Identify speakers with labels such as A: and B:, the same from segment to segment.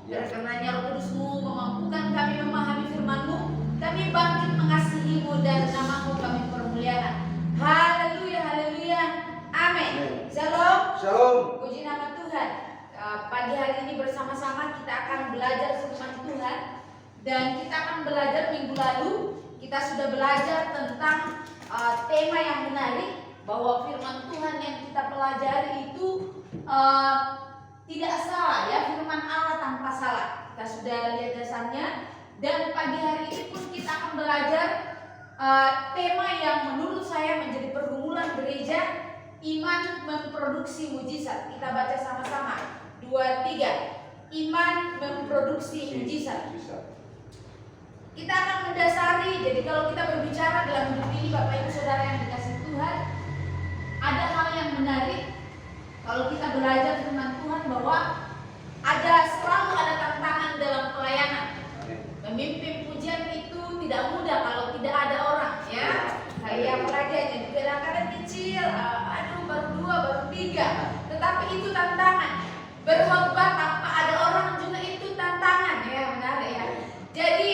A: Karenanya Roh Kudus-Mu memampukan kami memahami firman-Mu, kami bangkit mengasihi-Mu dan nama-Mu kami permuliakan. Haleluya, haleluya, amin. Shalom,
B: Shalom.
A: puji nama Tuhan. Pagi hari ini bersama-sama kita akan belajar firman Tuhan. Dan kita akan belajar minggu lalu, kita sudah belajar tentang tema yang menarik, bahwa firman Tuhan yang kita pelajari itu tidak salah ya, firman Allah tanpa salah. Kita sudah lihat dasarnya. Dan pagi hari ini pun kita akan belajar tema yang menurut saya menjadi pergumulan gereja, iman memproduksi mujizat. Kita baca sama-sama 2, 3. Iman memproduksi mujizat. Kita akan mendasari, jadi kalau kita berbicara dalam hidup ini Bapak Ibu Saudara yang dikasihi Tuhan, ada hal yang menarik kalau kita belajar firman Tuhan, bahwa selalu ada tantangan dalam pelayanan. Memimpin pujian itu tidak mudah kalau tidak ada orang ya. Kayak apalagi hanya kadang-kadang kecil, baru 2, baru 3. Tetapi itu tantangan. Berkhotbah tanpa ada orang juga itu tantangan ya, benar ya. Jadi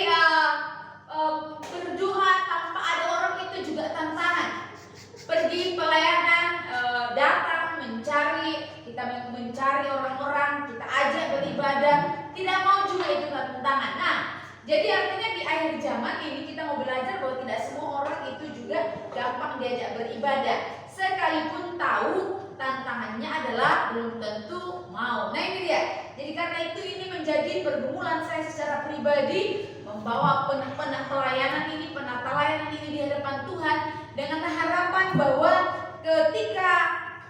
A: berdoa tanpa ada orang itu juga tantangan. Pergi pelayanan, datang kita mencari orang-orang, kita ajak beribadah, tidak mau juga itu tantangan. Nah, jadi artinya di akhir zaman ini kita mau belajar bahwa tidak semua orang itu juga gampang diajak beribadah. Sekalipun tahu tantangannya adalah belum tentu mau. Nah ini dia. Jadi karena itu ini menjadi pergumulan saya secara pribadi, membawa penata layanan ini di hadapan Tuhan dengan harapan bahwa ketika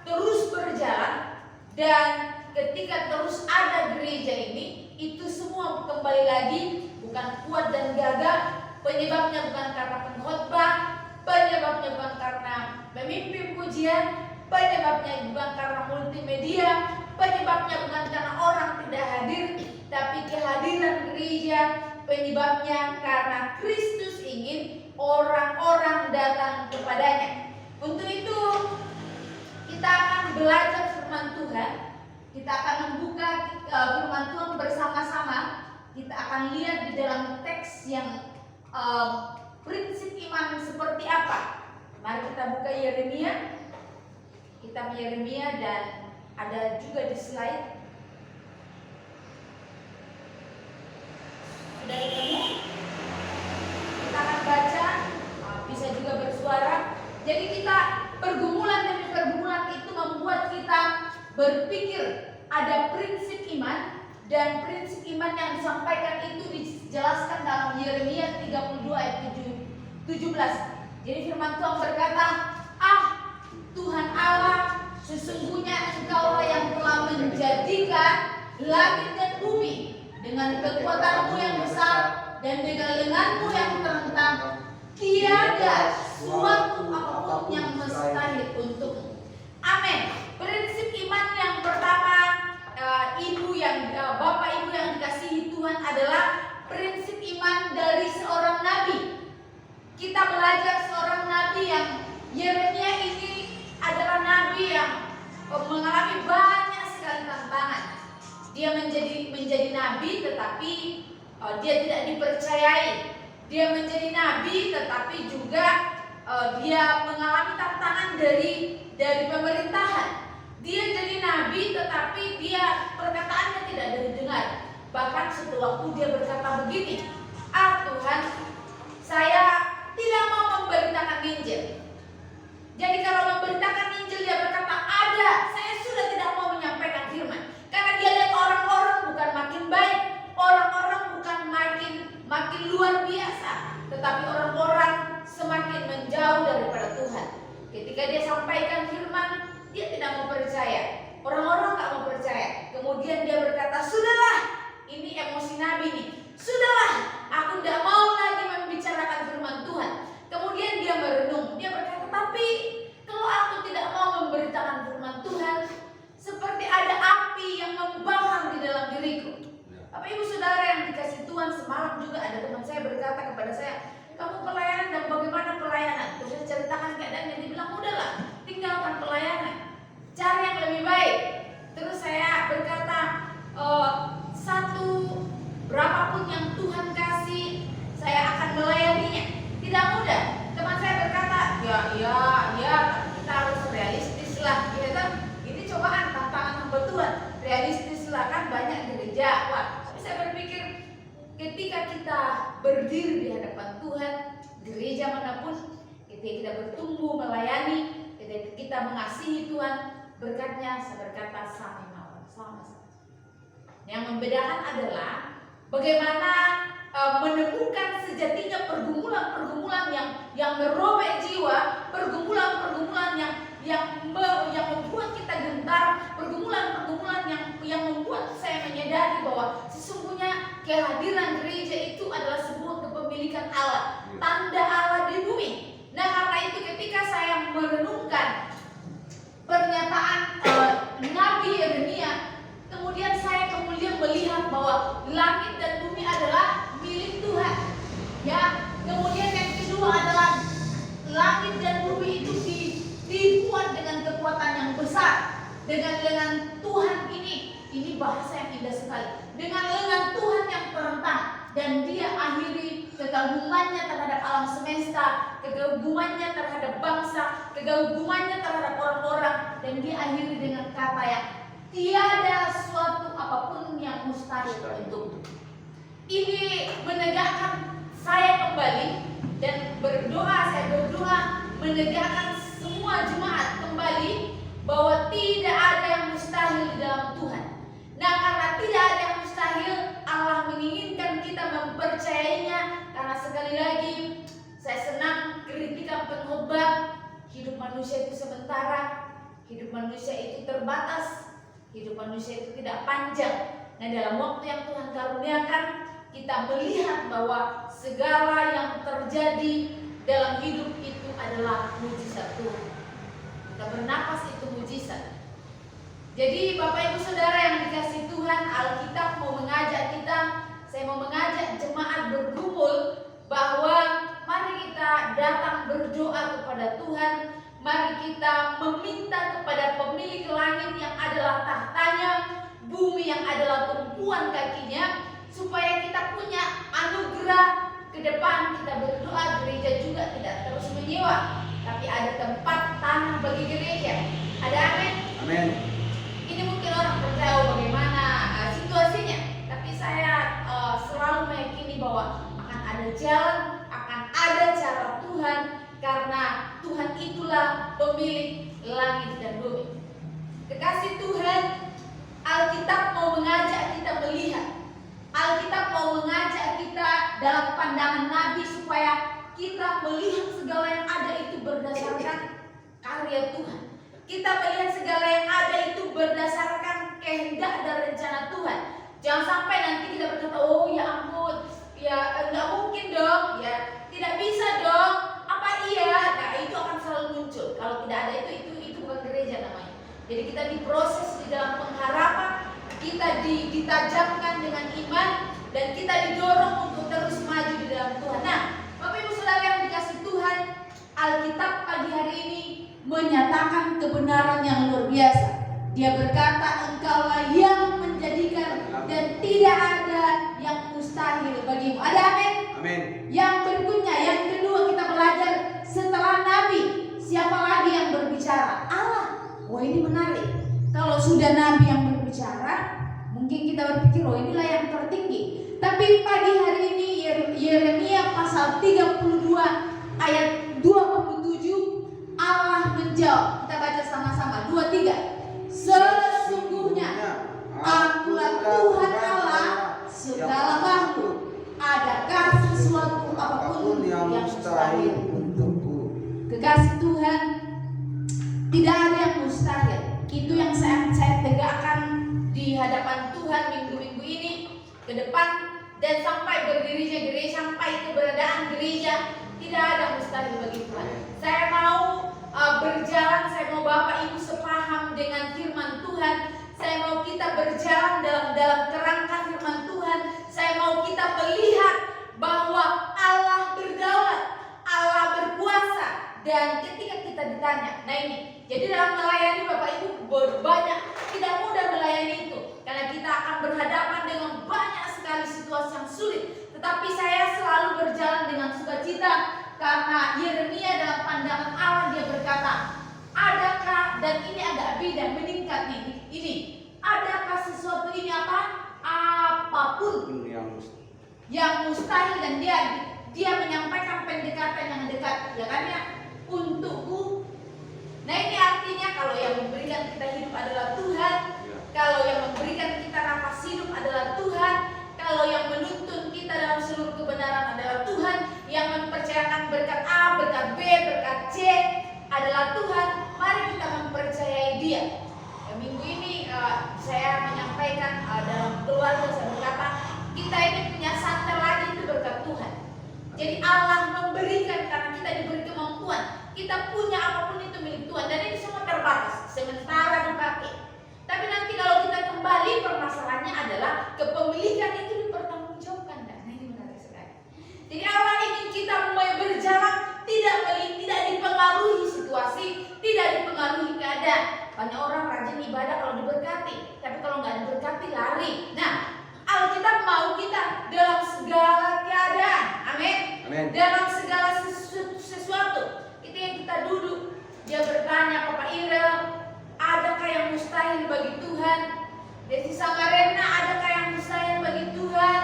A: terus berjalan dan ketika terus ada gereja ini, itu semua kembali lagi bukan kuat dan gagah. Penyebabnya bukan karena pengkhotbah, penyebabnya bukan karena memimpin pujian, penyebabnya bukan karena multimedia, penyebabnya bukan karena orang tidak hadir, tapi kehadiran gereja. Penyebabnya karena Kristus ingin orang-orang datang kepadanya. Untuk itu kita akan belajar firman Tuhan. Kita akan membuka firman Tuhan bersama-sama. Kita akan lihat di dalam teks yang prinsip iman seperti apa. Mari kita buka Yeremia, kitab Yeremia, dan ada juga di slide. Sudah ketemu? Kita akan baca, bisa juga bersuara. Jadi kita pergumulan demi pergumulan itu membuat kita berpikir ada prinsip iman, dan prinsip iman yang disampaikan itu dijelaskan dalam Yeremia 32 ayat 17. Jadi firman Tuhan berkata, Tuhan Allah, sesungguhnya Engkaulah yang telah menjadikan langit dan bumi dengan kekuatanmu yang besar dan dengan lenganmu yang terentang. Tiada suatu apapun yang mustahil untukmu. Amin. Prinsip iman yang pertama, Bapak Ibu yang dikasihi Tuhan, adalah prinsip iman dari seorang nabi. Kita belajar seorang nabi yang Yeremia ini adalah nabi yang mengalami banyak sekali tantangan. Dia menjadi nabi, tetapi dia tidak dipercayai. Dia menjadi nabi, tetapi juga dia mengalami tantangan dari pemerintahan. Dia jadi nabi, tetapi perkataannya tidak didengar. Bahkan suatu waktu dia berkata begini, Tuhan, saya tidak mau memberitakan Injil. Jadi kalau memberitakan Injil, dia berkata, saya sudah tidak mau menyampaikan firman. Karena dia lihat orang-orang bukan makin baik, orang-orang bukan makin luar biasa, tetapi orang-orang semakin menjauh daripada Tuhan. Ketika dia sampaikan firman, dia tidak mau percaya. Orang-orang gak mau percaya. Kemudian dia berkata, sudahlah, ini emosi nabi nih. Sudahlah, aku tidak mau lagi membicarakan firman Tuhan. Kemudian dia merenung. Dia berkata, tapi kalau aku tidak mau memberitakan firman Tuhan, seperti ada api yang membakar di dalam diriku. Bapak Ibu Saudara yang dikasihi Tuhan, semalam juga ada teman saya berkata kepada saya, kamu pelayanan dan bagaimana pelayanan? Terus saya ceritakan keadaannya. Dia bilang, udahlah, tinggalkan pelayanan, cari yang lebih baik. Terus saya berkata, satu apapun yang Tuhan kasih, saya akan melayaninya. Tidak mudah. Teman saya berkata, ya, kita harus realistis lah. Ini cobaan, tantangan hamba Tuhan. Realistis lah, kan banyak gereja. Tapi saya berpikir, ketika kita berdiri di hadapan Tuhan, gereja manapun, ketika kita bertumbuh melayani, ketika kita mengasihi Tuhan, berkatnya saya berkata sama. Yang membedakan adalah bagaimana menemukan sejatinya pergumulan-pergumulan yang merobek jiwa, pergumulan-pergumulan yang membuat kita gentar, pergumulan-pergumulan yang membuat saya menyadari bahwa sesungguhnya kehadiran gereja itu adalah sebuah kepemilikan Allah, tanda Allah di bumi. Nah, karena itu ketika saya merenungkan pernyataan Nabi Yeremia, kemudian saya kemudian melihat bahwa langit dan bumi adalah milik Tuhan. Ya, kemudian yang kedua adalah langit dan bumi itu dibuat dengan kekuatan yang besar, dengan Tuhan ini bahasa yang indah sekali. Dengan lengan Tuhan yang terentang, dan dia akhiri kekagumannya terhadap alam semesta, kekagumannya terhadap bangsa, kekagumannya terhadap orang-orang, dan dia akhiri dengan kata yang tiada suatu apapun yang mustahil untukmu. Ini menegakkan saya kembali dan saya berdoa menegakkan semua jemaat kembali bahwa tidak ada yang mustahil di dalam Tuhan. Nah, karena tidak ada yang mustahil, Allah menginginkan kita mempercayainya. Karena sekali lagi saya senang kritikan pengkhotbah, hidup manusia itu sementara, hidup manusia itu terbatas, hidup manusia itu tidak panjang. Nah, dalam waktu yang Tuhan karuniakan, kita melihat bahwa segala yang terjadi dalam hidup itu adalah mujizat Tuhan. Kita bernapas itu mujizat. Jadi Bapak Ibu Saudara yang dikasihi Tuhan, Alkitab mau mengajak kita, saya mau mengajak jemaat bergumul bahwa mari kita datang berdoa kepada Tuhan. Mari kita meminta kepada pemilik langit yang adalah tahtanya, bumi yang adalah tumpuan kakinya, supaya kita punya anugerah ke depan. Kita berdoa gereja juga tidak terus menyewa, tapi ada tempat tanah bagi gereja. Ada amin?
B: Amin.
A: Ini mungkin orang percaya bagaimana situasinya, tapi saya selalu meyakini bahwa akan ada jalan, akan ada cara Tuhan, karena Tuhan itulah pemilik langit dan bumi. Kekasih Tuhan, Alkitab mau mengajak kita melihat, Alkitab mau mengajak kita dalam pandangan Nabi supaya kita melihat segala yang ada itu berdasarkan karya Tuhan. Kita melihat segala yang ada itu berdasarkan kehendak dan rencana Tuhan. Jangan sampai nanti kita berkata, oh ya ampun, ya enggak mungkin dong, ya tidak bisa dong, apa iya? Nah, itu akan selalu muncul. Kalau tidak ada itu bukan gereja namanya. Jadi kita diproses di dalam pengharapan, kita ditajamkan dengan iman, dan kita didorong untuk terus maju di dalam Tuhan. Nah, Bapak Ibu Saudara yang dikasihi Tuhan, Alkitab pagi hari ini menyatakan kebenaran yang luar biasa. Dia berkata, engkaulah yang menjadikan dan tidak ada yang mustahil bagimu. Ada amin?
B: Amin.
A: Yang berikutnya, yang kedua kita belajar setelah Nabi, siapa lagi yang berbicara? Allah. Wah, ini menarik. Kalau sudah Nabi yang berbicara, mungkin kita berpikir, oh inilah yang tertinggi. Tapi pagi hari ini Yeremia pasal 32 ayat 27, Allah menjawab. Kita baca sama-sama, 2, 3. Sesungguhnya akulah Tuhan Allah segala makhluk. Adakah sesuatu apapun yang mustahil untukku? Kekasih Tuhan, tidak ada yang mustahil. Itu yang saya tegakkan di hadapan Tuhan minggu-minggu ini ke depan, dan sampai berdirinya gereja, sampai keberadaan gereja, tidak ada mustahil bagi Tuhan. Saya mau berjalan, saya mau Bapak Ibu sepaham dengan firman Tuhan. Saya mau kita berjalan dalam kerangka firman Tuhan. Saya mau kita melihat bahwa Allah berdaulat, Allah berkuasa. Dan ketika kita ditanya, nah ini, jadi dalam melayani Bapak Ibu banyak, tidak mudah melayani itu, karena kita akan berhadapan dengan banyak sekali situasi yang sulit. tetapi saya selalu berjalan dengan sukacita karena Yeremia dalam pandangan Allah dia berkata, adakah, dan ini agak beda meningkat nih, ini adakah sesuatu ini apapun yang mustahil, dan dia menyampaikan pendekatan yang dekat, ya kan ya, untukku. Nah ini artinya kalau yang memberikan kita hidup adalah Tuhan, kalau yang memberikan kita nafas hidup adalah Tuhan, kalau yang menuntun kita dalam seluruh kebenaran adalah Tuhan, yang mempercayakan berkat A, berkat B, berkat C adalah Tuhan, mari kita mempercayai Dia. Minggu ini saya menyampaikan dalam keluarga, saya berkata kita ini punya santer lagi, itu berkat Tuhan. Jadi Allah memberikan karena kita diberi kemampuan, kita punya apapun itu milik Tuhan, dan ini semua terbatas, sementara dipakai. Tapi nanti kalau kita kembali, permasalahannya adalah kepemilikan itu dipertanggungjawabkan. Nah ini menarik sekali. Jadi Allah ingin kita mulai berjalan tidak dipengaruhi situasi, tidak dipengaruhi keadaan. Banyak orang rajin ibadah kalau diberkati, tapi kalau nggak diberkati lari. Nah, Alkitab mau kita dalam segala keadaan, amin. Dalam segala sesuatu. Itu yang kita duduk. Dia bertanya Bapak Irel, adakah yang mustahil bagi Tuhan? Desi Samarena, adakah yang mustahil bagi Tuhan?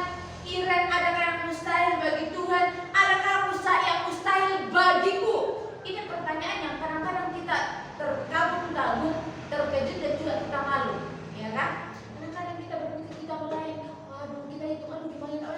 A: Iren, adakah yang mustahil bagi Tuhan? Adakah yang mustahil bagiku? Ini pertanyaan yang kadang-kadang kita terkagum-kagum, terkejut, dan juga kita malu, ya kan? Kadang-kadang kita berpikir kita melayani, waduh kita itu gimana?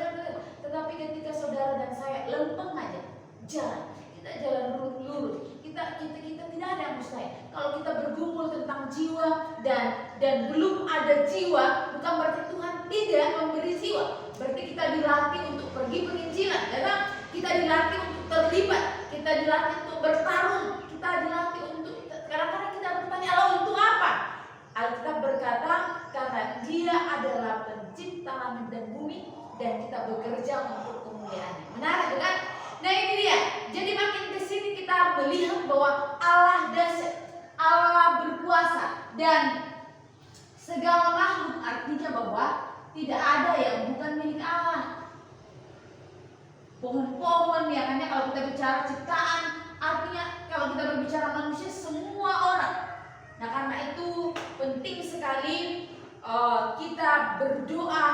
A: Tetapi ketika saudara dan saya lempeng aja jalan, kita jalan lurus, kita tidak ada yang mustahil. Kalau kita bergumul tentang jiwa dan belum ada jiwa, bukan berarti Tuhan tidak memberi jiwa. Berarti kita dilatih untuk pergi penginjilan, ya kan? Kita dilatih untuk terlibat, kita dilatih untuk bertarung, kita dilatih untuk, kadang-kadang kita bertanya, Allah untuk apa? Alkitab berkata karena Dia adalah pencipta langit dan bumi, dan kita bekerja untuk kemuliaan-Nya. Menarik bukan? Nah ini dia. Jadi makin kesini kita melihat bahwa Allah dahsyat, Allah berkuasa, dan segala makhluk, artinya bahwa tidak ada yang bukan milik Allah. Pohon-pohon, ya kan, kalau kita bicara ciptaan, artinya kalau kita berbicara manusia, semua orang. Nah karena itu penting sekali kita berdoa,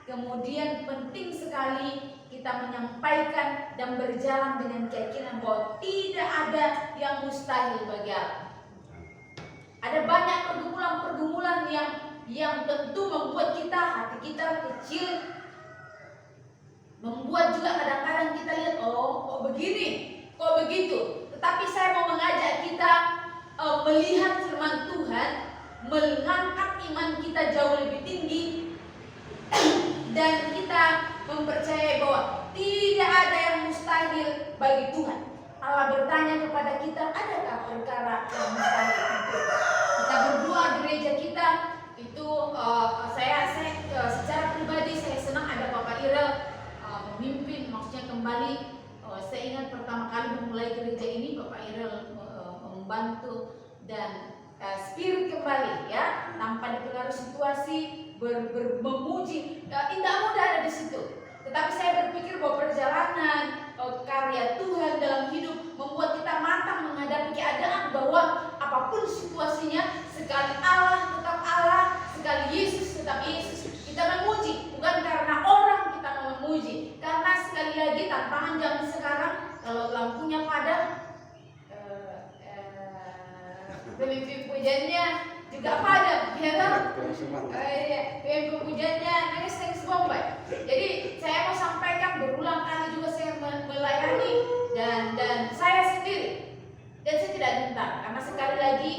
A: kemudian penting sekali kita menyampaikan dan berjalan dengan keyakinan bahwa tidak ada yang mustahil bagi Allah. Ada banyak pergumulan-pergumulan yang tentu membuat hati kita kecil, membuat juga kadang-kadang kita lihat, oh kok begini, kok begitu. Tetapi saya mau mengajak kita melihat firman Tuhan, mengangkat iman kita jauh lebih tinggi, dan kita mempercayai bahwa tidak ada yang mustahil bagi Tuhan. Allah bertanya kepada kita, adakah perkara yang mustahil untuk kita berdoa gereja kita? Itu saya secara pribadi saya senang ada Bapak Irel memimpin, maksudnya kembali. Saya ingat pertama kali memulai gereja ini, Bapak Irel membantu dan spirit kembali, ya, tanpa dipengaruhi situasi, memuji. Tidak mudah ada di situ. Tetapi saya berpikir bahwa perjalanan karya Tuhan dalam hidup membuat kita matang menghadapi keadaan, bahwa apapun situasinya, sekali Allah tetap Allah, sekali Yesus tetap Yesus. Kita memuji bukan karena orang kita memuji, karena sekali lagi tantangan zaman sekarang, kalau lampunya padam, pemimpin pujiannya juga padam, ya kan? Pemimpin pujiannya nangis bombay. Jadi saya mau sampaikan, berulang kali juga saya melayani dan saya sendiri, dan saya tidak gentar karena sekali lagi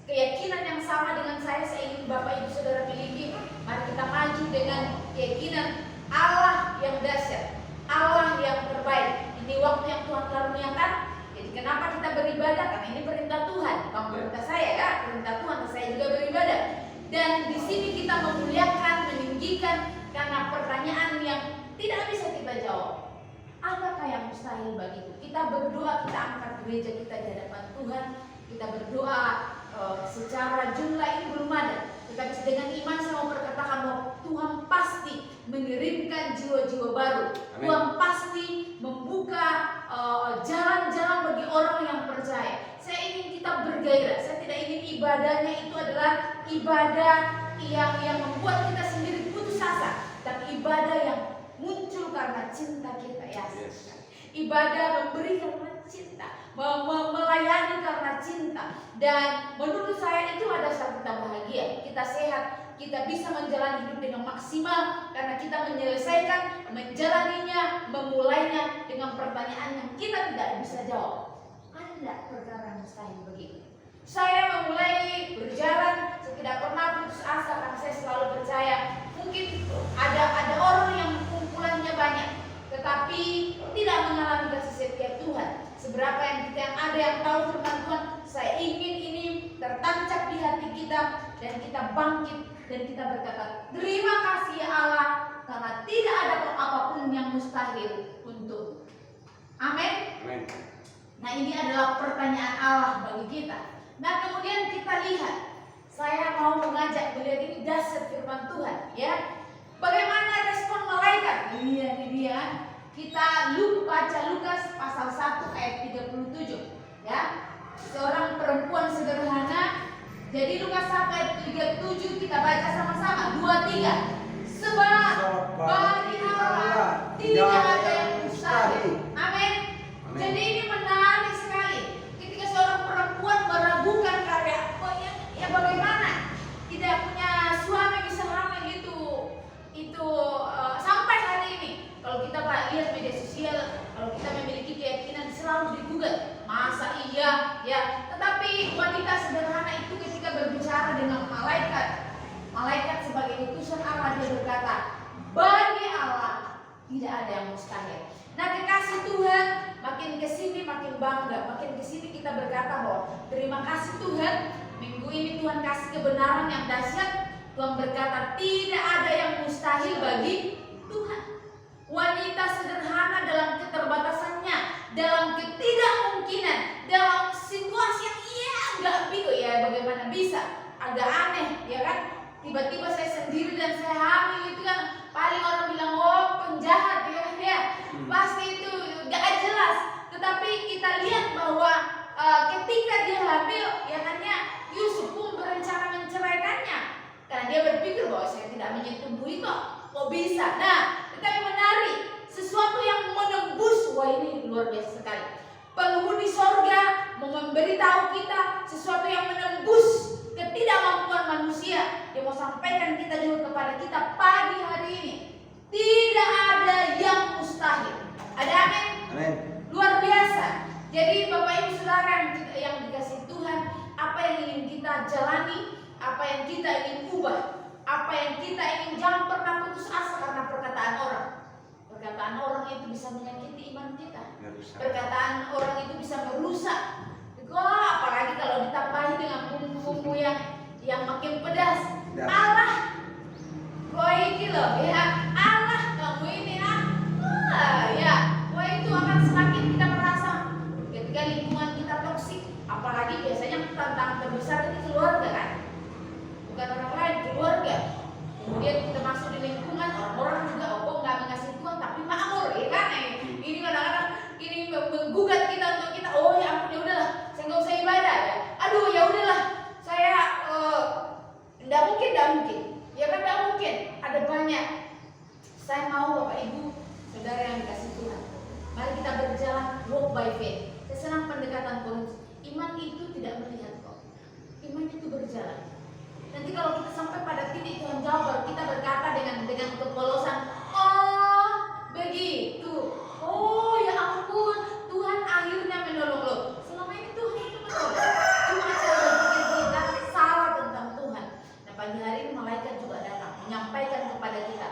A: keyakinan yang sama dengan saya ingin Bapak Ibu Saudara miliki. Mari kita maju dengan keyakinan Allah yang dahsyat, Allah yang terbaik. Ini waktu yang Tuhan karuniakan. Jadi kenapa kita beribadah? Karena ini perintah Tuhan, bukan perintah saya, ya. Perintah Tuhan, saya juga beribadah. Dan di sini kita memuliakan, meninggikan, karena pertanyaan yang tidak bisa kita jawab. Apakah yang mustahil bagiku? Kita berdoa, kita angkat gereja kita di hadapan Tuhan. Kita berdoa secara jumlah ini belum ada. Tetapi dengan iman saya mau berkatakan bahwa Tuhan pasti mengirimkan jiwa-jiwa jiwa baru.
B: Amin.
A: Tuhan pasti membuka jalan-jalan bagi orang yang percaya. Saya ingin kita bergairah. Saya tidak ingin ibadahnya itu adalah ibadah yang membuat kita sendiri putus asa, tapi ibadah yang muncul karena cinta kita, ya.
B: Yes.
A: Ibadah memberi karena cinta, melayani karena cinta. Dan menurut saya itu ada saat kita bahagia, kita sehat, kita bisa menjalani hidup dengan maksimal karena kita menyelesaikan, menjalaninya, memulainya dengan pertanyaan yang kita tidak bisa jawab. Ada tidak perkara yang mustahil begitu? Saya memulai berjalan, saya tidak pernah putus asa karena saya selalu percaya. Mungkin ada orang yang kumpulannya banyak, tetapi tidak mengalami kasih setia Tuhan. Seberapa yang ada yang tahu firman Tuhan, saya ingin ini tertancap di hati kita dan kita bangkit dan kita berkata, terima kasih ya Allah, karena tidak ada apapun yang mustahil untuk. Amin.
B: Amin.
A: Nah, ini adalah pertanyaan Allah bagi kita. Nah, kemudian kita lihat, saya mau mengajak melihat ini dasar firman Tuhan, ya. Bagaimana respon malaikat? Iya, ini dia. Kita baca Lukas pasal 1 ayat 37, ya. Seorang perempuan sederhana. Jadi Lukas 1 ayat 37 kita baca sama-sama. 2, 3. Sebab bagi Allah tidak ada yang mustahil. Amin. Jadi ini menarik sekali. Ketika seorang perempuan meragukan karya, ya bagaimana tidak punya suami bisa hamil itu sampai hari ini. Kalau kita lihat media sosial, kalau kita memiliki keyakinan selalu digugat, masa iya, ya. Tetapi wanita sederhana itu ketika berbicara dengan malaikat sebagai utusan Allah, dia berkata, bagi Allah tidak ada yang mustahil. Nah, kekasih Tuhan makin kesini makin bangga, makin kesini kita berkata bahwa terima kasih Tuhan, minggu ini Tuhan kasih kebenaran yang dahsyat. Tuhan berkata tidak ada yang mustahil bagi Tuhan. Wanita sederhana dalam keterbatasannya, dalam ketidakmungkinan, dalam situasi yang nggak bingung, ya bagaimana bisa, agak aneh, ya kan? Tiba-tiba saya sendiri dan saya hamil, itu kan paling orang bilang, oh penjahat, ya kan ya. Pasti itu gak jelas. Tetapi kita lihat bahwa ketika dia hamil, ya kan ya, Yusuf pun berencana menceraikannya karena dia berpikir bahwa saya tidak menyentuh bui kok bisa. Nah, tetapi menarik, sesuatu yang menembus, wah ini luar biasa sekali. Penghuni sorga memberitahu kita sesuatu yang menembus ketidakmampuan manusia. Dia mau sampaikan kita juga kepada kita pagi hari ini. Tidak ada yang mustahil. Ada amin?
B: Amin.
A: Luar biasa. Jadi Bapak Ibu Saudara yang dikasihi Tuhan, apa yang ingin kita jalani, apa yang kita ingin ubah, apa yang kita ingin, jangan pernah putus asa karena perkataan orang. Perkataan orang itu bisa menyakiti iman kita. Perkataan orang itu bisa merusak. Wah, apalagi kalau ditambahi dengan bumbu-bumbu yang makin pedas. Allah, wah ini loh, ya Allah, kamu ini ya, wah itu akan semakin kita merasa ketika lingkungan kita toksik. Apalagi biasanya tantangan terbesar itu keluarga kan, bukan orang lain, keluarga. Kemudian kita masuk di lingkungan, orang-orang juga kok nggak mengasihi Tuhan tapi makmur, ya kan? Ini kadang-kadang ini menggugat kita untuk kita, oh ya ampun, ya udahlah, saya nggak usah ibadah ya. Aduh ya udahlah, saya nggak mungkin, ya kan nggak mungkin. Ada banyak. Saya mau Bapak Ibu Saudara yang dikasih Tuhan, mari kita berjalan walk by faith. Saya senang pendekatan Paulus. Iman itu tidak melihat kok, iman itu berjalan. Nanti kalau kita sampai pada titik Tuhan jawab, baru kita berkata dengan kepolosan, oh begitu, oh ya ampun, Tuhan akhirnya menolong lo. Selama ini Tuhan itu menolong, cuma cara berpikir kita salah tentang Tuhan. Nah, pagi hari ini malaikat juga datang menyampaikan kepada kita,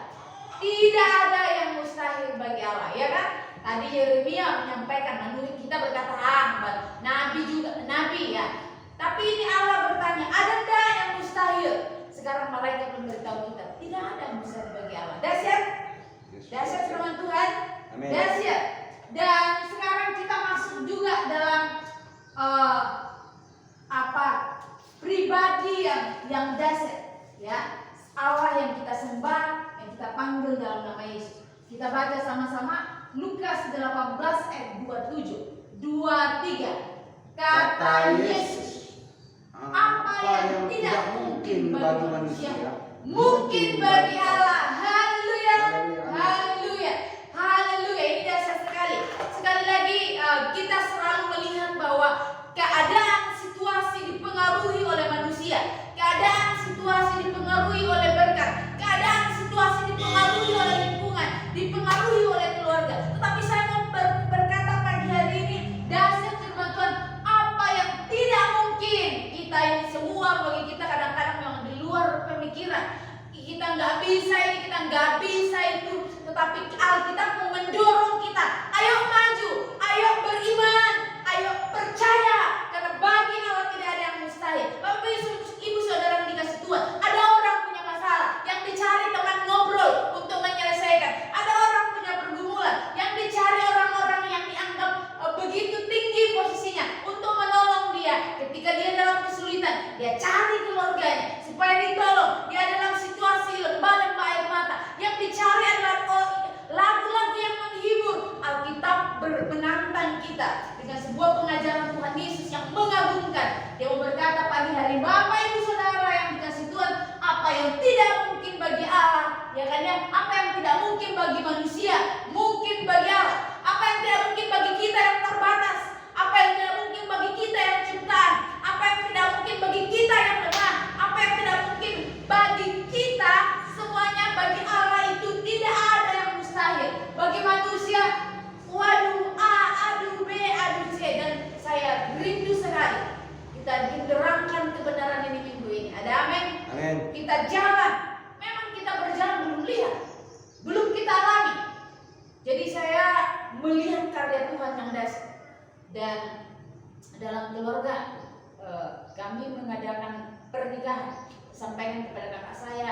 A: tidak ada yang mustahil bagi Allah, ya kan? Tadi Yeremia menyampaikan, lalu kita berkata, nabi ya. Tapi ini Allah bertanya, ada enggak yang mustahil? Sekarang malaikat memberitahu kita, tidak ada yang mustahil bagi Allah. Dahsyat, dahsyat firman Tuhan, dahsyat. Dan sekarang kita masuk juga dalam pribadi yang dahsyat, ya. Allah yang kita sembah, yang kita panggil dalam nama Yesus. Kita baca sama-sama Lukas 18 ayat 27, 23. Kata Yesus, apa yang tidak mungkin bagi manusia mungkin bagi Allah. Haleluya, haleluya, haleluya. Ini dasar sekali. Sekali lagi kita selalu melihat bahwa keadaan situasi dipengaruhi oleh manusia, keadaan situasi dipengaruhi oleh berkat, keadaan situasi dipengaruhi oleh lingkungan, dipengaruhi oleh keluarga. Tetapi saya mau berkata pagi hari ini, dasar firman Tuhan, apa yang tidak mungkin, kita ini semua bagi kita kadang-kadang yang di luar pemikiran, kita nggak bisa ini, kita nggak bisa itu, tetapi Alkitab mau mendorong kita, ayo maju, ayo beriman, ayo percaya, karena bagi Allah tidak ada yang mustahil. Bapak Ibu Saudara yang dikasih Tuhan, ada orang punya masalah yang dicari teman ngobrol untuk menyelesaikan, ada orang punya pergumulan yang dicari orang-orang yang dianggap begitu tinggi posisinya untuk menolong dia ketika dia dalam kesulitan. Dia cari keluarganya supaya ditolong. Dia dalam situasi lembah-lembah air mata, yang dicari adalah lagu-lagu yang menghibur. Alkitab menantang kita dengan sebuah pengajaran Tuhan Yesus yang mengagumkan. Dia mau berkata pagi hari, Bapak Ibu Saudara yang dikasih Tuhan, apa yang tidak mungkin bagi Allah, ya kan ya? Apa yang tidak mungkin bagi manusia mungkin bagi Allah. Apa yang tidak mungkin bagi kita yang terbatas, apa yang tidak mungkin bagi kita yang ciptaan, apa yang tidak mungkin bagi kita yang lemah, apa yang tidak mungkin bagi kita, semuanya bagi Allah itu tidak ada yang mustahil. Bagi manusia, waduh A, aduh B, aduh C. Dan saya rindu sekali kita diterangkan kebenaran ini minggu ini. Ada amin?
B: Amin.
A: Kita jalan, memang kita berjalan belum lihat, belum kita alami. Jadi saya melihat karya Tuhan yang dahsyat. Dan dalam keluarga kami mengadakan pernikahan. Sampaikan kepada kakak saya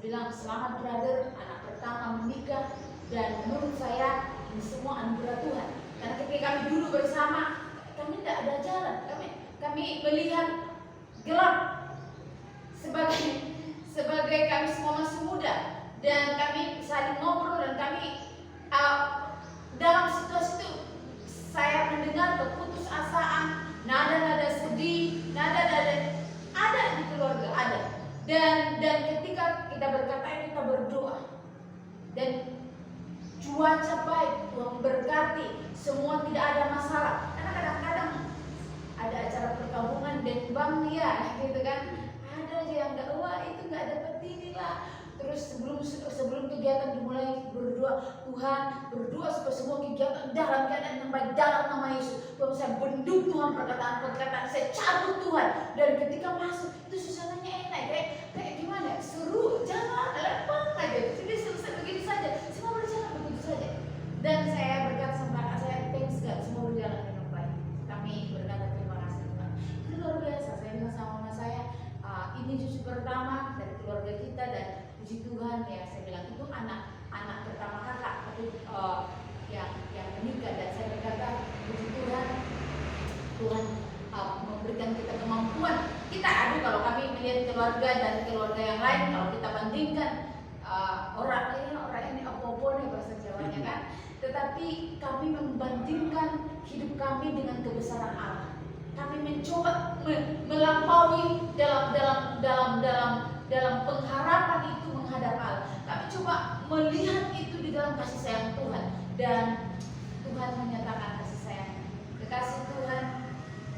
A: bilang selamat brother, anak pertama menikah. Dan menurut saya ini semua anugerah Tuhan. Karena ketika kami dulu bersama, kami tidak ada jalan. Kami melihat gelap sebagai kami semua masih muda, dan kami saling ngobrol, dan kami dalam situasi itu saya mendengar keputusasaan, nada-nada sedih, nada-nada ada di keluarga, ada. Dan ketika kita berkata, kita berdoa, dan cuaca baik, Tuhan berkati, semua tidak ada masalah. Karena kadang-kadang ada acara perkampungan dan bang ya, gitu kan, ada aja yang nggak, wah itu nggak dapat inilah. Terus sebelum kegiatan dimulai berdoa, Tuhan berdoa supaya semua kegiatan dalam keadaan yang baik dalam nama Yesus. Tuhan, saya bendung Tuhan perkataan-perkataan, saya cabut Tuhan. Dan ketika masuk itu suasananya enak, kayak gimana? Seru, jalan, lempeng aja. Jadi selesai begini saja, semua berjalan begitu saja. Dan saya berkata sama kakak saya, thanks God, semua berjalan dengan baik. Kami berkata terima kasih Tuhan. Itu luar biasa. Saya bilang sama mama saya, ini cucu pertama dari keluarga kita, dan puji Tuhan ya, saya bilang itu anak pertama kakak, tapi yang menikah. Dan saya berkata puji Tuhan, Tuhan memberikan kita kemampuan. Kita kalau kami melihat keluarga dan keluarga yang lain, kalau kita bandingkan orang ini apa-apa nih bahasa Jawanya kan, tetapi kami membandingkan hidup kami dengan kebesaran Allah. Kami mencoba melampaui dalam pengharapan itu menghadap Allah. Kami coba melihat itu di dalam kasih sayang Tuhan, dan Tuhan menyatakan kasih sayang. Kekasih Tuhan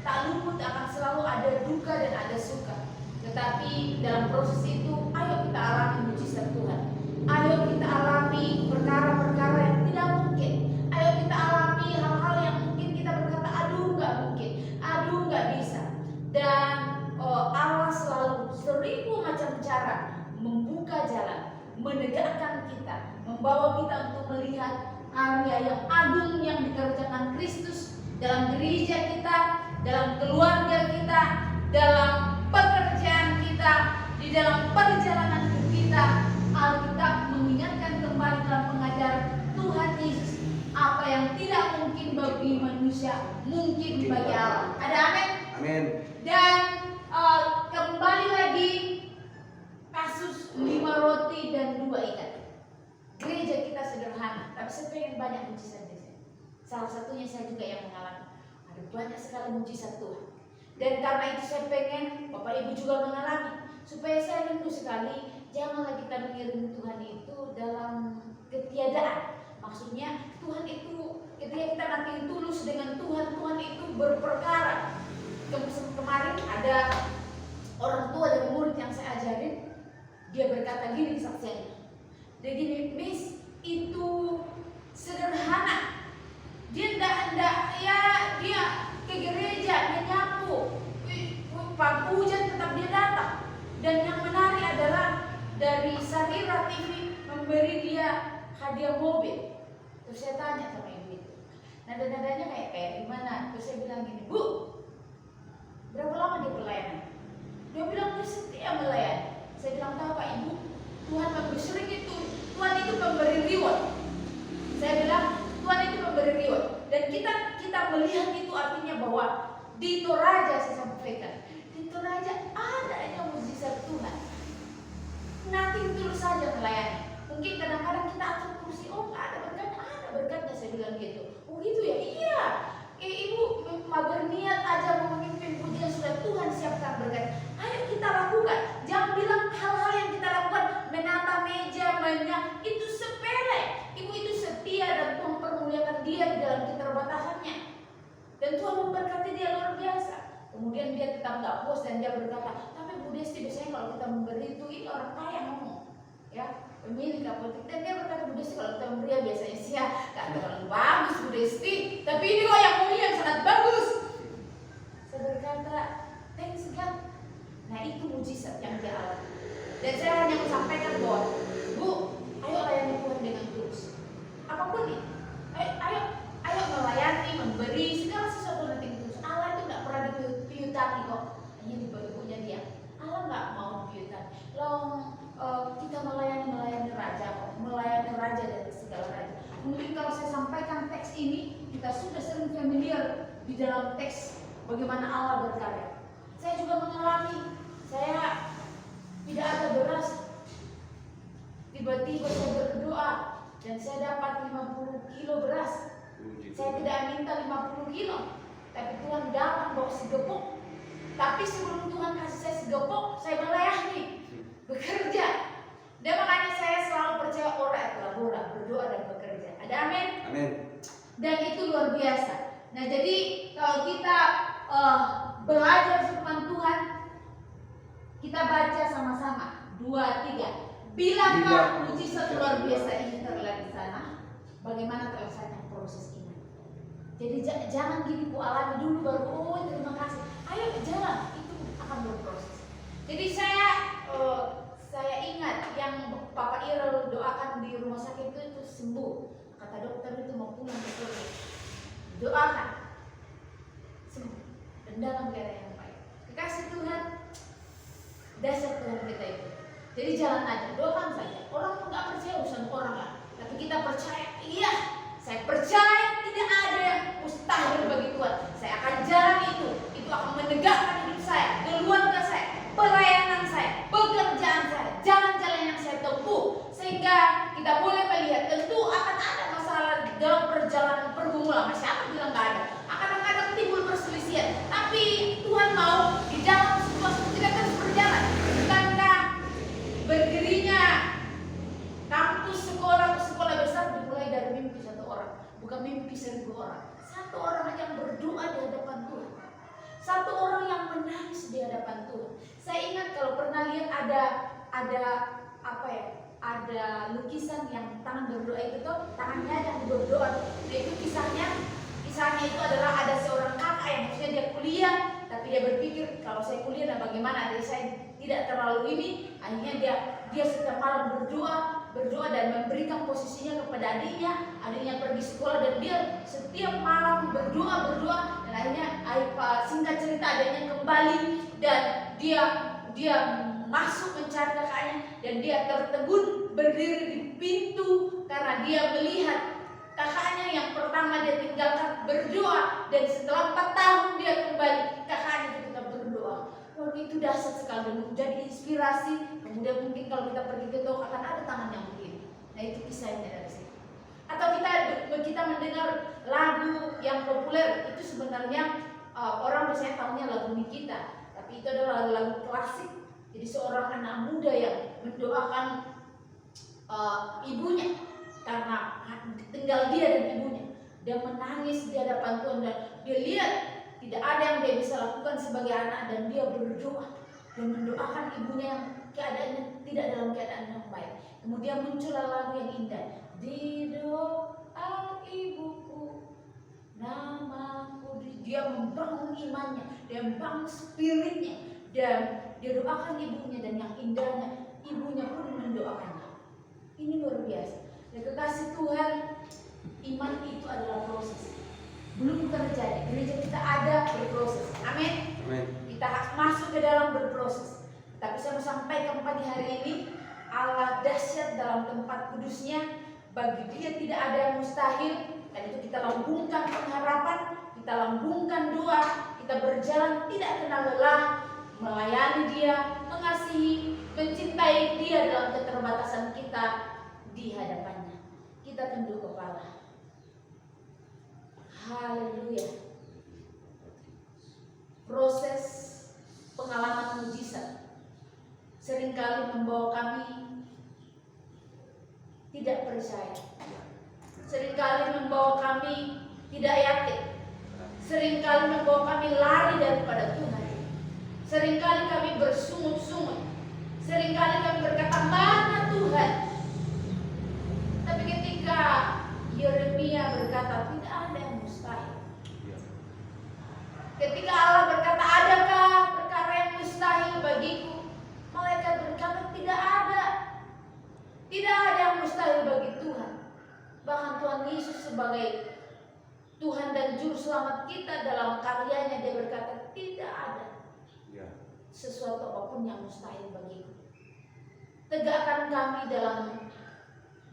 A: tak luput, akan selalu ada duka dan ada suka. Tetapi dalam proses itu, ayo kita alami mujizat Tuhan. Ayo kita alami perkara-perkara yang tidak mungkin. Ayo kita alami hal-hal yang mungkin kita berkata, aduh nggak mungkin, aduh nggak bisa. Dan Allah selalu 1000 macam cara membuka jalan, menegakkan kita, membawa kita untuk melihat karya yang agung yang dikerjakan Kristus dalam gereja kita, dalam keluarga kita, dalam pekerjaan kita, di dalam perjalanan hidup kita. Alkitab mengingatkan kembali dalam pengajaran Tuhan Yesus, apa yang tidak mungkin bagi manusia mungkin bagi Allah. Ada amin?
B: Amin.
A: Dan kembali lagi kasus 5 roti dan 2 ikan. Gereja kita sederhana. tapi saya pengen banyak mujizat di sini. Salah satunya saya juga yang mengalami. Ada banyak sekali mujizat Tuhan. Dan karena itu saya pengen Bapak Ibu juga mengalami. Supaya saya rindu sekali, janganlah kita mengiring Tuhan itu dalam ketiadaan. Maksudnya Tuhan itu ketika kita nanti tulus dengan Tuhan, Tuhan itu berperkara. Kemarin ada orang tua dari murid yang saya ajarin, dia berkata gini kesaksiannya. Dia gini, Miss, itu sederhana. Dia dia ke gereja, dia nyapu, Pak hujan tetap dia datang. Dan yang menarik adalah dari Sarira TV memberi dia hadiah mobil. Terus saya tanya sama ibu itu, nada-nadanya kayak gimana? Terus saya bilang gini, Bu, berapa lama dia pelayanan? Dia bilang dia setia melayani. Saya bilang, tahu Pak Ibu, Tuhan memberi sering itu, Tuhan itu memberi reward. Saya bilang Tuhan itu memberi reward. Dan kita melihat itu artinya bahwa di Toraja, saya sampaikan, di Toraja ada yang mujizat Tuhan. Nanti terus saja melayani. Mungkin kadang-kadang kita atur kursi, oh ada berkatnya, saya bilang gitu. Oh gitu ya, iya. Ibu berniat aja mau memimpin pujian, sudah Tuhan siapkan berkat. Ayo kita lakukan. Jangan bilang hal-hal yang kita lakukan, menata meja, itu sepele. Ibu itu setia dan Tuhan permuliakan dia di dalam keterbatasannya. Dan Tuhan memberkati dia luar biasa. Kemudian dia tetap nggak puas dan dia berkata, tapi Bu Desti biasanya kalau kita memberi itu, ini orang kaya ngomong, ya pemilik apotek. Dan dia berkata, Bu Desti kalau kita memberi ya biasanya sih ya nggak terlalu bagus Bu Desti, tapi ini kok yang mulia yang sangat bagus. Saya berkata, thanks God. Nah itu mujizat yang dia alami. Dan saya hanya menyampaikan bahwa, Bu, ayo layani Tuhan dengan tulus. Apapun nih, ayo melayani, memberi segala sesuatu nanti tulus. Allah itu nggak pernah dipiutani kok. Hanya di ibunya dia. Allah nggak mau dipiutani. Kita melayani raja kok, melayani raja dari segala raja. Mungkin kalau saya sampaikan teks ini, kita sudah sering familiar di dalam teks bagaimana Allah berkarya. Saya juga mengalami, saya tidak ada beras. Tiba-tiba saya berdoa dan saya dapat 50 kilo beras. Saya tidak minta 50 kilo, tapi Tuhan datang bawa segepok. Tapi sebelum Tuhan kasih saya segepok, saya melayani, bekerja. Dan makanya saya selalu percaya orang itu berdoa dan bekerja. Ada amin?
B: Amin.
A: Dan itu luar biasa. Nah jadi kalau kita belajar firman Tuhan, kita baca sama-sama 2, 3. Bilakah mujizat luar biasa ini terlihat di sana? Bagaimana terlihatnya proses ini? Jadi jangan gini ku alami dulu baru terima kasih. Ayo jalan, itu akan berproses. Jadi saya ingat yang Bapak Irel doakan di rumah sakit itu sembuh. Kata dokter itu mau pulang ke surga. Doakan sembuh dan dalam keadaan yang baik. Kekasih Tuhan, dasar Tuhan kita itu. Jadi jalan aja, doakan saja. Orang pun nggak percaya urusan orang lah, tapi kita percaya. Iya, saya percaya tidak ada yang mustahil bagi Tuhan. Saya akan jalan itu akan menegakkan hidup saya, keluarga saya, pelayanan saya, pekerjaan saya, jalan-jalan yang saya tempuh, sehingga kita boleh melihat tentu akan ada masalah dalam perjalanan pergumulan. Siapa bilang nggak ada? Akan timbul perselisihan, tapi Tuhan mau di dalam sebuah kita terus berjalan. Bukankah berdirinya kampus sekolah besar dimulai dari mimpi satu orang, bukan mimpi 1000 orang. Satu orang yang berdoa di hadapan Tuhan, satu orang yang menangis di hadapan Tuhan. Saya ingat kalau pernah lihat ada lukisan yang tangan berdoa itu tuh, tangannya yang berdoa. Nah itu kisahnya itu adalah ada seorang kakak yang maksudnya dia kuliah, tapi dia berpikir kalau saya kuliah dan bagaimana, jadi saya tidak terlalu ini. Akhirnya dia setiap malam berdoa dan memberikan posisinya kepada adiknya pergi sekolah, dan dia setiap malam berdoa dan akhirnya singkat cerita adiknya kembali dan dia masuk mencari kakaknya dan dia tertegun berdiri di pintu karena dia melihat kakaknya yang pertama dia tinggalkan berdoa, dan setelah 4 tahun dia kembali, kakaknya tetap berdoa. Wah, itu dahsyat sekali, menjadi inspirasi. Kemudian mungkin kalau kita pergi ke toko akan ada tangan yang begini. Nah itu kisahnya dari sini. Atau kita mendengar lagu yang populer, itu sebenarnya orang biasanya tahunya lagu Nikita, tapi itu adalah lagu klasik. Jadi seorang anak muda yang mendoakan ibunya karena tinggal dia dan ibunya. Dia menangis di hadapan Tuhan dan dia lihat tidak ada yang dia bisa lakukan sebagai anak, dan dia berdoa dan mendoakan ibunya yang keadaannya tidak dalam keadaan yang baik. Kemudian muncullah lagu yang indah, di doa ibuku namaku. Dia membangun imannya, dia membangun spiritnya, dan dia doakan ibunya, dan yang indahnya ibunya pun mendoakannya. Ini luar biasa. Dan kekasih Tuhan, iman itu adalah proses. Belum terjadi, gereja kita ada berproses. Amin. Kita masuk ke dalam berproses. Tapi saya mau sampaikan pagi hari ini, Allah dahsyat dalam tempat kudusnya. Bagi Dia tidak ada yang mustahil. Dan itu kita lambungkan pengharapan, kita lambungkan doa, kita berjalan tidak kenal lelah, melayani Dia, mengasihi, mencintai Dia dalam keterbatasan kita di hadapannya. Kita tunduk kepala. Haleluya. Proses pengalaman mujizat seringkali membawa kami tidak percaya. Seringkali membawa kami tidak yakin. Seringkali membawa kami lari daripada Tuhan. Seringkali kami bersungut-sungut. Seringkali kami berkata, mana Tuhan? Tapi ketika Yeremia berkata, tidak ada yang mustahil. Ketika Allah berkata, adakah perkara yang mustahil bagiku? Malaikat berkata, tidak ada. Tidak ada yang mustahil bagi Tuhan. Bahkan Tuhan Yesus sebagai Tuhan dan Juru Selamat kita dalam karyanya, Dia berkata, tidak ada sesuatu apapun yang mustahil bagiku. Tegakkan kami dalam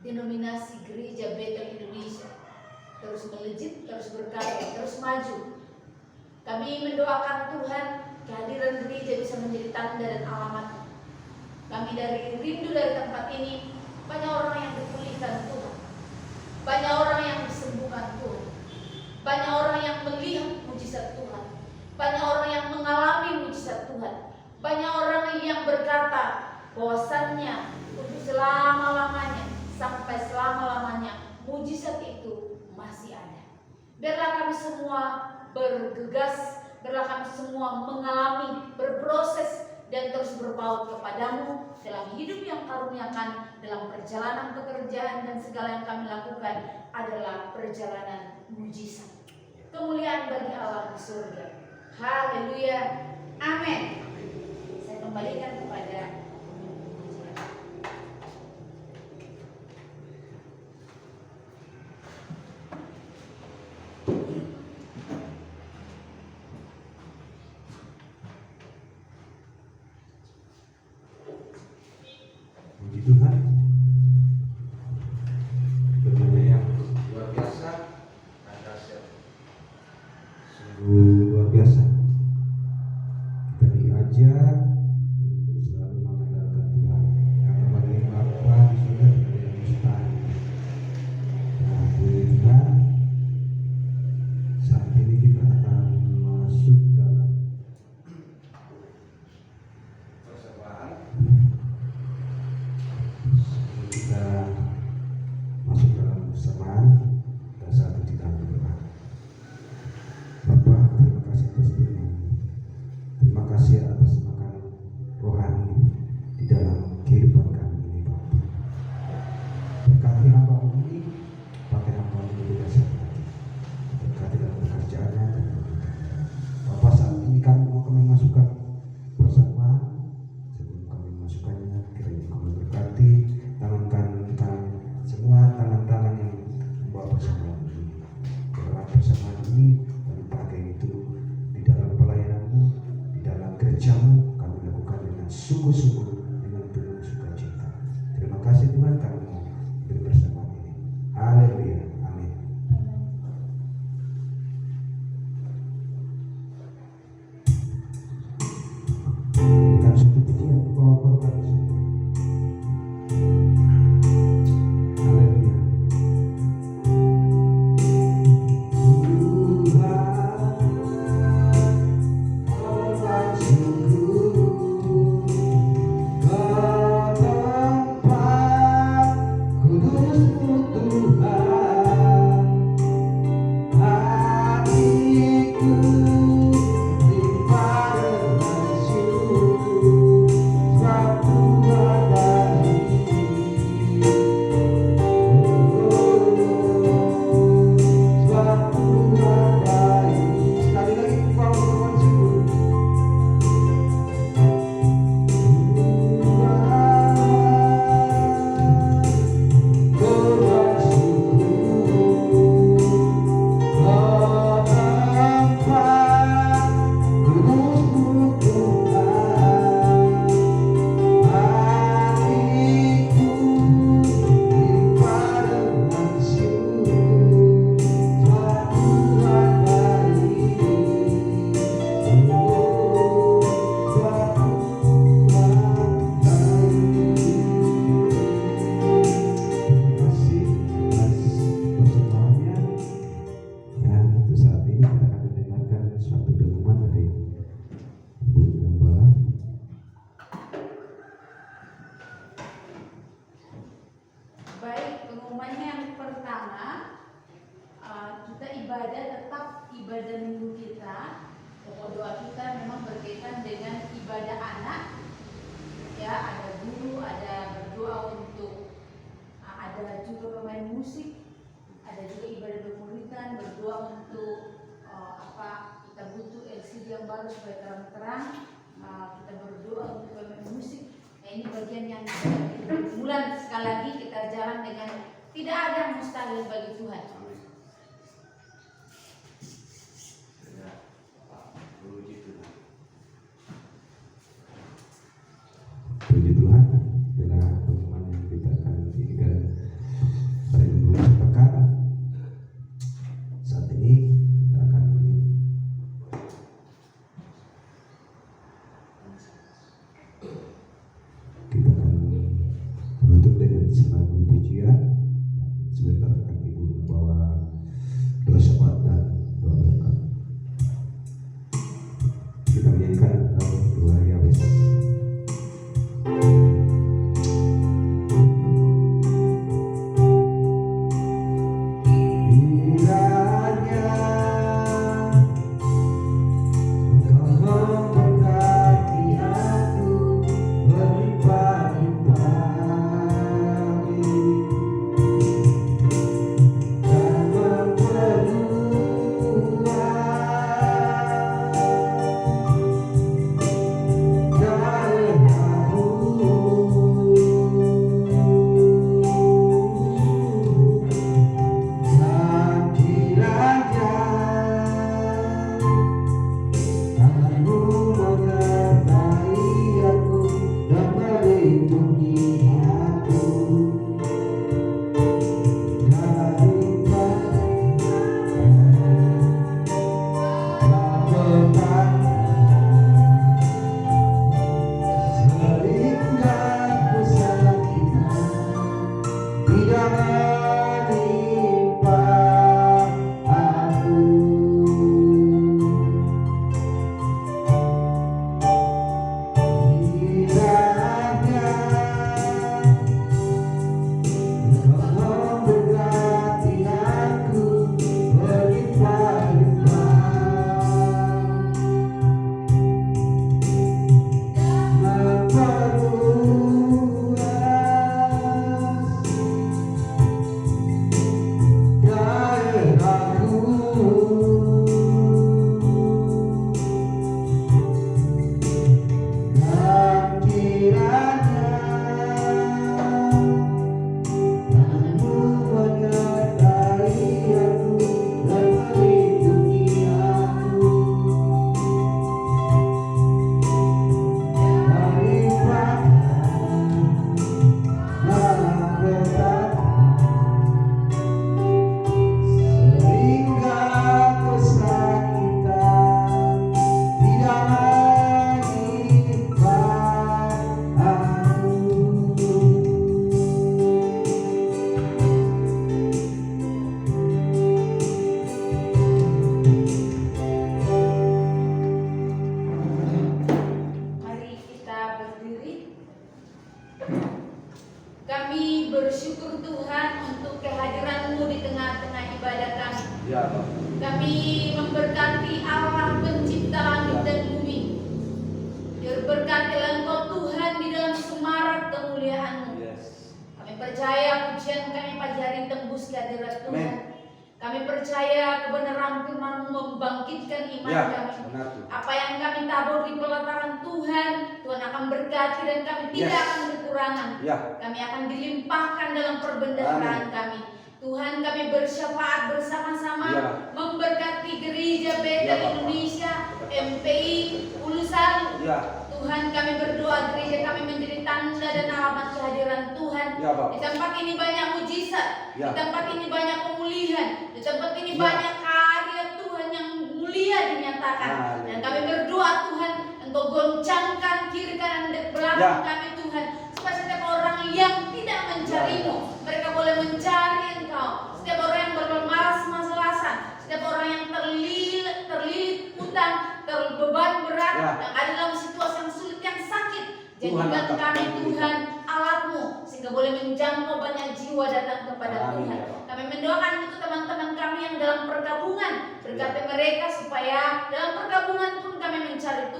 A: denominasi Gereja Bethel Indonesia terus melejit, terus berkarya, terus maju. Kami mendoakan Tuhan, kehadiran gereja bisa menjadi tanda dan alamat. Kami dari rindu dari tempat ini, banyak orang yang dipulihkan Tuhan, banyak orang yang disembuhkan Tuhan, banyak orang yang melihat mujizat Tuhan, banyak orang yang mengalami mujizat Tuhan, banyak orang yang berkata bahwasannya untuk selama-lamanya, sampai selama-lamanya mujizat itu masih ada. Biarlah kami semua bergegas, biarlah kami semua mengalami, berproses, dan terus berpaut kepadamu dalam hidup yang karuniakan, dalam perjalanan pekerjaan dan segala yang kami lakukan adalah perjalanan mujizat. Kemuliaan bagi Allah di surga. Haleluya. Amin. Saya kembalikan kepada
B: Tuhan. Firman-Nya yang luar biasa dan dahsyat, sungguh luar biasa. Kita diajak untuk selalu
A: Baik, pengumumannya yang pertama, kita ibadah tetap ibadah minggu kita. Pokok doa kita memang berkaitan dengan ibadah anak. Ya, ada guru, ada berdoa untuk, ada juga pemain musik, ada juga ibadah bermuritan, berdoa untuk kita butuh LCD yang baru supaya terang-terang. Kita berdoa untuk pemain musik. Nah, ini bagian yang bulan sekali lagi kita jalan dengan tidak ada yang mustahil bagi Tuhan.
C: Puji Tuhan, bila pengumuman yang kita akan tinggal pada minggu sepekan. Saat ini kita akan menutup dengan sebuah pujian. Sebentar akan Ibu membawa
A: Kami memberkati Allah pencipta langit dan bumi. Berkatilah Engkau Tuhan di dalam semarak kemuliaan-Mu.
B: Yes.
A: Kami percaya pujian kami pagi hari tembus ke hadirat Tuhan.
B: Amen.
A: Kami percaya kebenaran firman-Mu membangkitkan iman
B: Ya,
A: kami.
B: benar tuh.
A: Apa yang kami tabur di pelataran Tuhan, Tuhan akan berkati dan kami tidak
B: Yes.
A: akan kekurangan.
B: Ya,
A: Kami akan dilimpahkan dalam perbendaharaan kami. Tuhan, kami bersyafaat bersama-sama
B: Ya.
A: memberkati gereja Bethel
B: Ya, Bapak.
A: Indonesia, MPI, Ulusan.
B: ya,
A: Tuhan, kami berdoa gereja kami menjadi tanda dan alamat kehadiran Tuhan.
B: ya Bapak.
A: Di tempat ini banyak mujizat,
B: Ya.
A: di tempat ini banyak pemulihan, di tempat ini
B: Ya.
A: banyak karya Tuhan yang mulia dinyatakan.
B: Haleluya.
A: Dan kami berdoa Tuhan, Engkau goncangkan kiri kanan dan belakang
B: Ya.
A: kami Tuhan, supaya setiap orang yang tidak mencari-Mu, mereka boleh mencari Engkau. Setiap orang yang bermalas-malasan, setiap orang yang terlilit utang, terbeban berat,
B: Ya.
A: yang ada dalam situasi yang sulit, yang sakit,
B: Tuhan
A: jadikan
B: angkat
A: kami
B: kami.
A: Tuhan alat-Mu, sehingga boleh menjangkau banyak jiwa datang kepada
B: Amin,
A: Tuhan.
B: ya Pak.
A: Kami mendoakan untuk teman-teman kami yang dalam pergabungan, berkati mereka supaya dalam pergabungan pun kami mencari Tuhan.